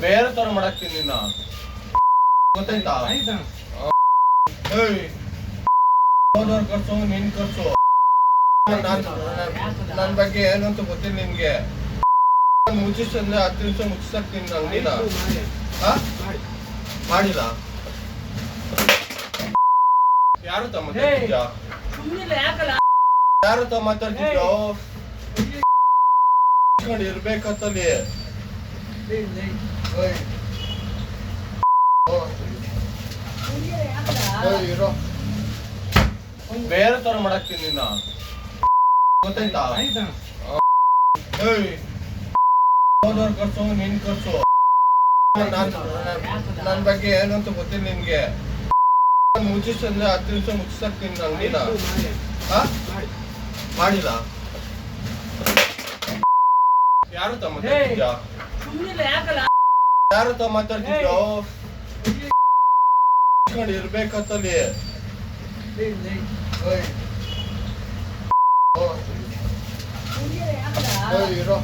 ಬೇರೆ ತರ ಮಾಡಾಕ್ತೀನಿ ನಿನ್ನ ಗೊತ್ತಾಯ್ತಾ? ಹೋದವ್ರು ಕರ್ಸು ನೀನ್ ಕರ್ಸು. ನನ್ ಬಗ್ಗೆ ಏನು ಅಂತ ಗೊತ್ತಿಲ್ಲ ನಿನ್ಗೆ. ಮುಚ್ಚಿಸಂದ್ರೆ 10 ನಿಮಿಷ ಮುಚ್ಚಿಸಾಕ್ತೀನಿ ಅಂಗಡಿನ. ಮಾಡಿಲ್ಲ ಯಾರು ತ ಮಾತಾಡ್ತಿದ್ಯಾ? ಯಾರು ತ ಮಾತಾಡ್ತಿದ್ಯೋ? ಇರ್ಬೇಕತ್ತಲ್ಲಿ ಇರೋ ಬೇರೆ ತರ ಮಾಡಾಕ್ತೀನಿ ನಿನ್ನ ಗೊತ್ತಾಯ್ತಾ? ಹೋದವ್ರು ಕರ್ಸು ನೀನ್ ಕರ್ಸು. ನನ್ ಬಗ್ಗೆ ಏನು ಅಂತ ಗೊತ್ತಿಲ್ಲ ನಿನ್ಗೆ. ಮುಚ್ಚಿಸಂದ್ರೆ 10 ನಿಮಿಷ ಮುಚ್ಚಿಸಾಕ್ತೀನಿ ಅಂಗಡಿನ. ಮಾಡಿಲ್ಲ ಯಾರು ತ ಮಾತಾಡ್ತಿದ್ಯಾ? ಯಾರು ತ ಮಾತಾಡ್ತಿದ್ಯೋ? ಇರ್ಬೇಕತ್ತಲ್ಲಿ ಇರೋ